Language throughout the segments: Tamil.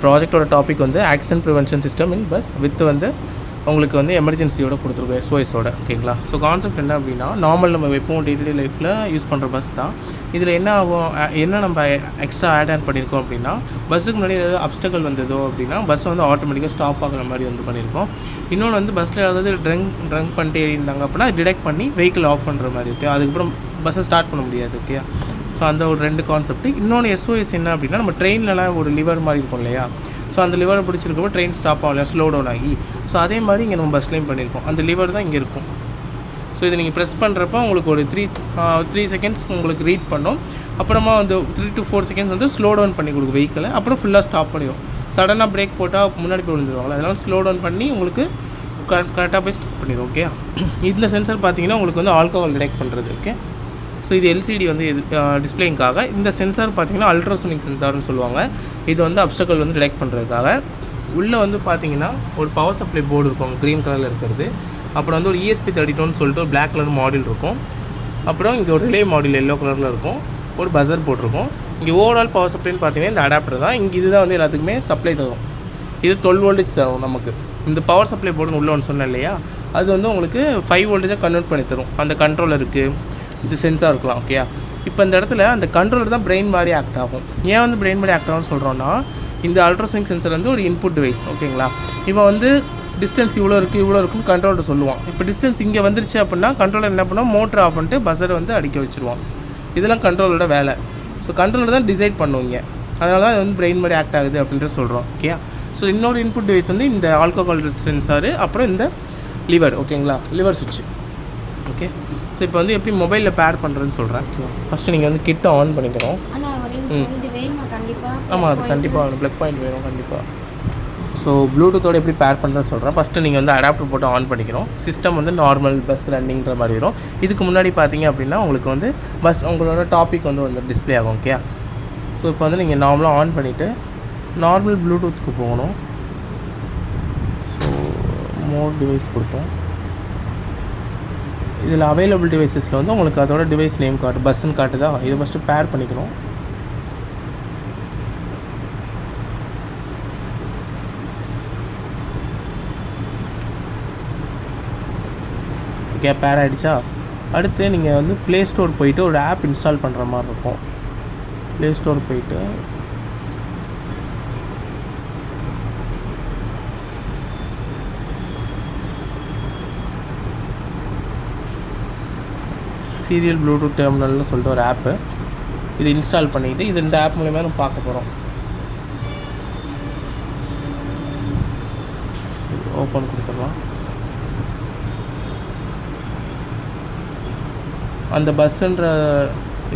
ப்ராஜெக்டோட டாபிக் வந்து accident prevention system in bus with வந்து உங்களுக்கு வந்து எமர்ஜென்சியோட கொடுத்துருக்கோம் SOSோட. ஓகேங்களா? ஸோ கான்செப்ட் என்ன அப்படின்னா, நார்மல் நம்ம எப்பவும் டே டு டே லைஃப்பில் யூஸ் பண்ணுற பஸ் தான். இதில் என்ன ஆகும், என்ன நம்ம எக்ஸ்ட்ரா ஆட் பண்ணியிருக்கோம் அப்படின்னா, பஸ்ஸுக்கு முன்னாடி ஏதாவது அப்டக்கல் வந்ததோ அப்படின்னா பஸ் வந்து ஆட்டோமேட்டிக்காக ஸ்டாப் ஆகிற மாதிரி வந்து பண்ணியிருக்கோம். இன்னொன்று வந்து பஸ்ஸில் ஏதாவது ட்ரங்க் பண்ணிட்டு இருந்தாங்க அப்படின்னா டிடெக்ட் பண்ணி வெஹிக்கிள் ஆஃப் பண்ணுற மாதிரி இருக்குது. அதுக்கப்புறம் பஸ்ஸை ஸ்டார்ட் பண்ண முடியாது. ஓகே, ஸோ அந்த ஒரு 2 கான்செப்ட். இன்னொன்று SOS என்ன அப்படின்னா, நம்ம ட்ரெயின்லலாம் ஒரு லிவர் மாதிரி இருக்கும் இல்லையா, ஸோ அந்த லிவரை பிடிச்சிருக்கப்போ ட்ரெயின் ஸ்டாப் ஆகலையா, ஸ்லோ டவுன் ஆகி, ஸோ அதே மாதிரி இங்கே நம்ம பஸ்லேயும் பண்ணியிருக்கோம். அந்த லிவர் தான் இங்கே இருக்கும். ஸோ இதை நீங்கள் ப்ரெஸ் பண்ணுறப்போ உங்களுக்கு ஒரு 3 செகண்ட்ஸ் உங்களுக்கு ரீட் பண்ணும். அப்புறமா வந்து 3 to 4 செகண்ட்ஸ் வந்து ஸ்லோ டவுன் பண்ணி கொடுக்கும் வெஹிக்கிளை. அப்புறம் ஃபுல்லாக ஸ்டாப் பண்ணிடும். சடனாக பிரேக் போட்டால் முன்னாடி போய் விழுந்துருவாங்களா, அதனால் ஸ்லோ டவுன் பண்ணி உங்களுக்கு கரெக்டாக போய் ஸ்டாப் பண்ணிடும். ஓகே, இந்த சென்சார் பார்த்தீங்கன்னா உங்களுக்கு வந்து ஆல்கஹால் டிடெக்ட் பண்ணுறது. ஓகே, ஸோ இது LCD வந்து டிஸ்பிளேங்காக. இந்த சென்சார் பார்த்தீங்கன்னா அல்ட்ராசோனிக் சென்சார்னு சொல்லுவாங்க. இது வந்து அப்டக்கல் வந்து டிடெக்ட் பண்ணுறதுக்காக. உள்ளே வந்து பார்த்தீங்கன்னா ஒரு பவர் சப்ளை போர்டு இருக்கும், க்ரீன் கலரில் இருக்கிறது. அப்புறம் வந்து ஒரு ESP32ன்னு சொல்லிட்டு ஒரு பிளாக் கலர் மாடியூல் இருக்கும். அப்புறம் இங்கே ஒரு ரிலே மாடியூல் எல்லோ கலரில் இருக்கும். ஒரு பஸர் போட்டிருக்கும். இங்கே ஓவரால் பவர் சப்ளைன்னு பார்த்தீங்கன்னா இந்த அடாப்டர் தான். இங்கே இதுதான் வந்து எல்லாத்துக்குமே சப்ளை தரும். இது 12 வோல்டேஜ் தரும் நமக்கு. இந்த பவர் சப்ளை போர்டுன்னு உள்ள ஒன்று சொன்னேன் இல்லையா, அது வந்து உங்களுக்கு 5 வோல்டேஜாக கன்வெர்ட் பண்ணி தரும். அந்த கண்ட்ரோலருக்கு இது சென்சார் இருக்கலாம். ஓகே, இப்போ இந்த இடத்துல அந்த கண்ட்ரோலர் தான் பிரெயின் மாதிரி ஆக்ட் ஆகும். ஏன் வந்து பிரெயின் மாதிரி ஆக்ட் ஆகும்னு சொல்கிறோன்னா, இந்த அல்ட்ராசோனிக் சென்சார் வந்து ஒரு இன்புட் டிவைஸ். ஓகேங்களா? இப்போ வந்து டிஸ்டன்ஸ் இவ்வளோ இருக்குன்னு கண்ட்ரோலர் சொல்லுவான். இப்போ டிஸ்டன்ஸ் இங்கே வந்துருச்சு அப்படின்னா கண்ட்ரோலர் என்ன பண்ணால் மோட்டர் ஆஃப் பண்ணிட்டு பஸ்ஸரை வந்து அடிக்க வச்சுருவான். இதெல்லாம் கண்ட்ரோலரோட வேலை. ஸோ கண்ட்ரோலர் தான் டிசைட் பண்ணுவீங்க. அதனால தான் அது வந்து பிரெயின் மாதிரி ஆக்ட் ஆகுது அப்படின்ட்டு சொல்கிறோம். ஓகே, ஸோ இன்னொரு இன்புட் டிவைஸ் வந்து இந்த ஆல்கஹால் சென்சாரு, அப்புறம் இந்த லிவர். ஓகேங்களா? லிவர் சுவிட்ச். ஓகே, ஸோ இப்போ வந்து எப்படி மொபைலில் பேர் பண்ணுறதுன்னு சொல்கிறேன். ஃபஸ்ட்டு நீங்கள் வந்து கிட்ட ஆன் பண்ணிக்கணும். ஆமாம், அது கண்டிப்பாக வேணும். ப்ளக் பாயிண்ட் வேணும் கண்டிப்பாக. ஸோ ப்ளூடூத்தோடு எப்படி பேர் பண்ணுறதுன்னு சொல்கிறேன். ஃபஸ்ட்டு நீங்கள் வந்து அடாப்டர் போட்டு ஆன் பண்ணிக்கணும். சிஸ்டம் வந்து நார்மல் பஸ் ரன்னிங்கிற மாதிரி வரும். இதுக்கு முன்னாடி பார்த்தீங்க அப்படின்னா உங்களுக்கு வந்து பஸ் உங்களோட டாபிக் வந்து டிஸ்பிளே ஆகும். ஓகே, ஸோ இப்போ வந்து நீங்கள் நார்மலாக ஆன் பண்ணிவிட்டு நார்மல் ப்ளூடூத்துக்கு போகணும். ஸோ மோர் டிவைஸ் கொடுப்போம். இதில் அவைலபிள் டிவைஸஸில் வந்து உங்களுக்கு அதோட டிவைஸ் நேம் காட்டு, பஸ்ஸுன்னு காட்டுதா. இதை ஃபஸ்ட்டு பேர் பண்ணிக்கணும். ஓகே, பேர் ஆகிடுச்சா. அடுத்து நீங்கள் வந்து ப்ளே ஸ்டோர் போயிட்டு ஒரு ஆப் இன்ஸ்டால் பண்ணுற மாதிரி இருக்கும். ப்ளே ஸ்டோர் போயிட்டு சீரியல் ப்ளூடூத் டெர்மினல்னு சொல்லிட்டு ஒரு ஆப்பு, இது இன்ஸ்டால் பண்ணிவிட்டு இது இந்த ஆப் மூலிமா நம்ம பார்க்க போகிறோம். சரி, ஓப்பன் கொடுத்துடலாம். அந்த பஸ்ஸுன்ற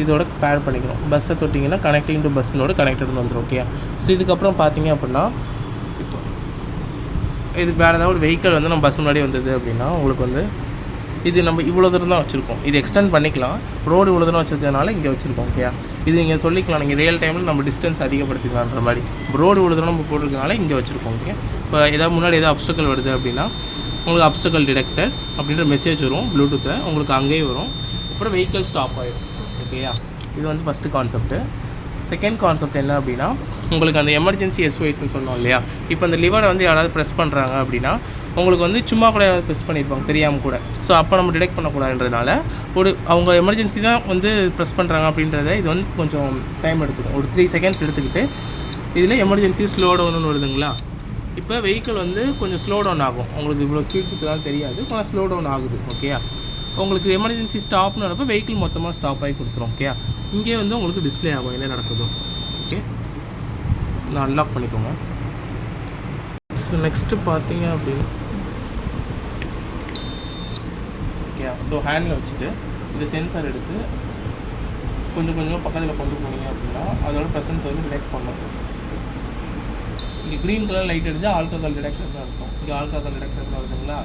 இதோட பேர் பண்ணிக்கணும். பஸ்ஸை தொட்டிங்கன்னா கனெக்டிங் டு பஸ்ஸினோட கனெக்டட்னு வந்துடும். ஓகே, ஸோ இதுக்கப்புறம் பார்த்தீங்க அப்படின்னா, இப்போ இது வேறு ஏதாவது ஒரு வெஹிக்கிள் வந்து நம்ம பஸ் முன்னாடி வந்தது அப்படின்னா உங்களுக்கு வந்து இது நம்ம இவ்வளோ தூரம் தான் வச்சுருக்கோம். இது எக்ஸ்டெண்ட் பண்ணிக்கலாம். ரோடு இவ்வளோ தூரம் வச்சுருக்கிறதுனால இங்கே வச்சுருக்கோம். ஓகே, இது நீங்கள் சொல்லிக்கலாம், நீங்கள் ரியல் டைமில் நம்ம டிஸ்டன்ஸ் அதிகப்படுத்திக்கலான்ற மாதிரி. ரோடு இவ்வளோ தூரம் நம்ம போட்டிருக்கனால இங்கே வச்சுருக்கோம். ஓகே, இப்போ ஏதாவது முன்னாடி ஏதாவது அப்டக்கல் வருது அப்படின்னா உங்களுக்கு அப்டக்கல் டிடெக்டட் அப்படின்ற மெசேஜ் வரும் ப்ளூடூத்தில், உங்களுக்கு அங்கேயே வரும். அப்புறம் வெஹிக்கிள் ஸ்டாப் ஆகிடும். ஓகேயா, இது வந்து ஃபஸ்ட்டு கான்செப்ட்டு. செகண்ட் கான்செப்ட் என்ன அப்படின்னா, உங்களுக்கு அந்த எமர்ஜென்சி SOSன்னு சொன்னோம் இல்லையா, இப்போ அந்த லிவரை வந்து யாராவது ப்ரெஸ் பண்ணுறாங்க அப்படின்னா உங்களுக்கு வந்து சும்மா கூட யாராவது ப்ரெஸ் பண்ணியிருப்பாங்க தெரியாமல் கூட. ஸோ அப்போ நம்ம டிடெக்ட் பண்ணக்கூடாதுன்றதுனால அவங்க எமர்ஜென்சி தான் வந்து ப்ரெஸ் பண்ணுறாங்க அப்படின்றத இது வந்து கொஞ்சம் டைம் எடுத்துக்கும். ஒரு 3 செகண்ட்ஸ் எடுத்துக்கிட்டு இதில் எமர்ஜென்சி ஸ்லோ டவுன்னு வருதுங்களா. இப்போ வெஹிக்கிள் வந்து கொஞ்சம் ஸ்லோ டவுன் ஆகும். உங்களுக்கு இவ்வளோ ஸ்பீட் சுற்றுலாம் தெரியாது, கொஞ்சம் ஸ்லோ டவுன் ஆகுது. ஓகேயா, உங்களுக்கு எமர்ஜென்சி ஸ்டாப்னு வரப்போ வெஹிக்கிள் மொத்தமாக ஸ்டாப் ஆகி கொடுத்துரும். ஓகே, இங்கே வந்து உங்களுக்கு டிஸ்பிளே ஆகும் என்ன நடக்குதோ. ஓகே, நான் அன்லாக் பண்ணிக்கோங்க. ஸோ நெக்ஸ்ட்டு பார்த்தீங்க அப்படின்னா, ஓகே, ஸோ ஹேண்டில் வச்சுட்டு இந்த சென்சார் எடுத்து கொஞ்சம் பக்கத்தில் கொண்டு போனீங்க அப்படின்னா அதோட ப்ரெசன்ஸ் வந்து டிடெக்ட் பண்ணும். இங்கே க்ரீன் கலர் லைட் அடித்தால் ஆல்கஹால் டிடெக்டர்னு இருக்கும். இங்கே ஆல்கஹால் டிடெக்டர்னு வருதுங்களா,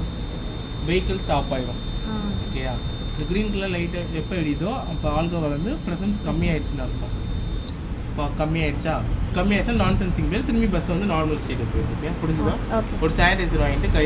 வெஹிக்கிள் ஸ்டாப் ஆகிடும். ஓகேயா, இந்த க்ரீன் கலர் லைட்டு எப்போ எரியுதோ அப்போ ஆல்கஹால் வந்து ப்ரெசன்ஸ் கம்மியாகிடுச்சுன்னு அர்த்தம். இப்போ கம்மியாகிடுச்சா நான் சென்சிங் பேர் திரும்பி பஸ் வந்து நார்மல் ஸ்டேட்டுக்கு போயிருக்கு. புரிஞ்சுதா? ஒரு சானிடைசர் வாங்கிட்டு